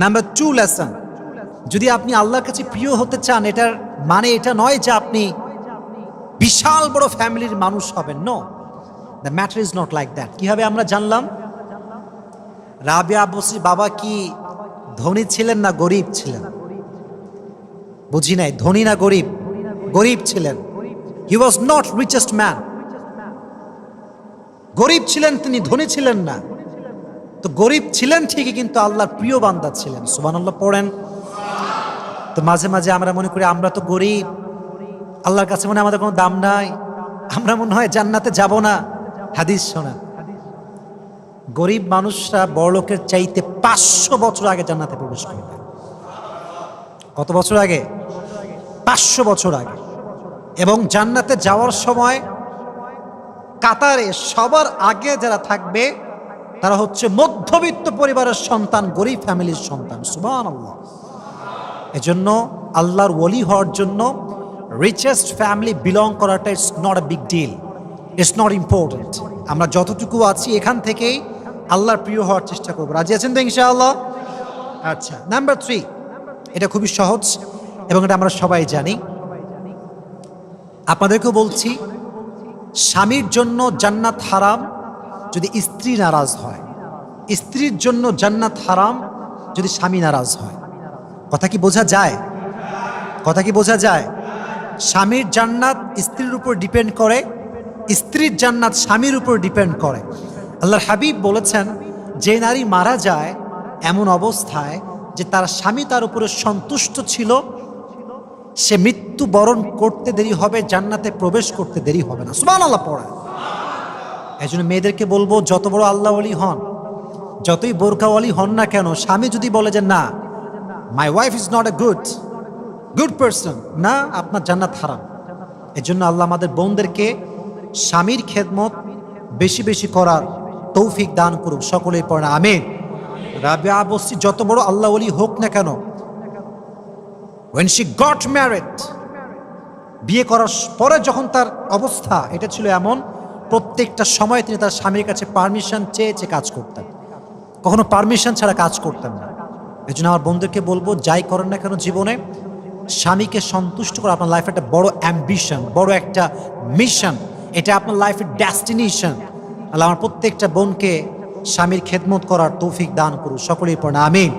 Number 2 lesson, যদি আপনি আল্লাহর কাছে প্রিয় হতে চান, এটার মানে এটা নয় যে আপনি বিশাল বড় ফ্যামিলির মানুষ হবেন। No, the matter is not like that. কিভাবে আমরা জানলাম রাবিয়া বসরির বাবা কি ধনী ছিলেন না গরিব ছিলেন? বুঝি নাই, ধনী না গরিব? গরিব ছিলেন। হি ওয়াজ নট রিচেস্ট ম্যান। গরিব ছিলেন তিনি, ধনী ছিলেন না। তো গরিব ছিলেন ঠিকই, কিন্তু আল্লাহর প্রিয় বান্দা ছিলেন। সুবহানাল্লাহ পড়েন। তো মাঝে মাঝে আমরা মনে করি আমরা তো গরিব, আল্লাহর কাছে মনে হয় আমাদের কোনো দাম নাই, আমরা মনে হয় জান্নাতে যাব না। হাদিস শোনা, গরিব মানুষরা বড়লোকের চাইতে 500 বছর আগে জান্নাতে প্রবেশ করবে। কত বছর আগে? 500 বছর আগে। এবং জান্নাতে যাওয়ার সময় কাতারে সবার আগে যারা থাকবে তারা হচ্ছে মধ্যবিত্ত পরিবারের সন্তান, গরিব ফ্যামিলির সন্তান। সুবহানাল্লাহ। এজন্য আল্লাহর ওলি হওয়ার জন্য রিচেস্ট ফ্যামিলি বিলং করাটা it's not a big deal, it's not important. আমরা যতটুকু আছি এখান থেকেই আল্লাহর প্রিয় হওয়ার চেষ্টা করবো। রাজি আছেন তো ইনশাআল্লাহ? আচ্ছা, নাম্বার 3, এটা খুবই সহজ এবং এটা আমরা সবাই জানি। আপনাদেরকেও বলছি, স্বামীর জন্য জান্নাত হারাম যদি স্ত্রী নারাজ হয়, স্ত্রীর জন্য জান্নাত হারাম যদি স্বামী নারাজ হয়। কথা কি বোঝা যায়? কথা কি বোঝা যায়? স্বামীর জান্নাত স্ত্রীর উপর ডিপেন্ড করে, স্ত্রীর জান্নাত স্বামীর উপর ডিপেন্ড করে। আল্লাহর হাবিব বলেছেন, যে নারী মারা যায় এমন অবস্থায় যে তার স্বামী তার উপরে সন্তুষ্ট ছিল, সে মৃত্যুবরণ করতে দেরি হবে, জান্নাতে প্রবেশ করতে দেরি হবে না। সুবহানাল্লাহ পড়ে। এই জন্য মেয়েদেরকে বলবো, যত বড় আল্লাহ ওয়ালি হন, যতই বোরকাওয়ালি হন না কেন, স্বামী যদি বলে যে না, my wife is not a good person, না, আপনার জান্নাত হারাম। এই জন্য আল্লাহ আমাদের বোনদেরকে স্বামীর খেদমত বেশি বেশি করার তৌফিক দান করুক। সকলেই পড়ে আমিন। রাবিয়া বসরি যত বড় আল্লাহ ওয়ালি হোক না কেন, when she got married, বিয়ে করার পরে যখন তার অবস্থা এটা ছিল এমন, প্রত্যেকটা সময় তিনি তার স্বামীর কাছে পারমিশন চেয়ে চেয়ে কাজ করতেন, কখনো পারমিশন ছাড়া কাজ করতেন না। এই জন্য আমার বন্ধুকে বলবো, যাই করেন না কেন জীবনে, স্বামীকে সন্তুষ্ট করা আপনার লাইফে একটা বড় অ্যাম্বিশন, বড় একটা মিশন, এটা আপনার লাইফের ডেস্টিনেশন। আল্লাহ আমার প্রত্যেকটা বোনকে স্বামীর খেদমত করার তৌফিক দান করুন। সকলেই পড়ে আমিন।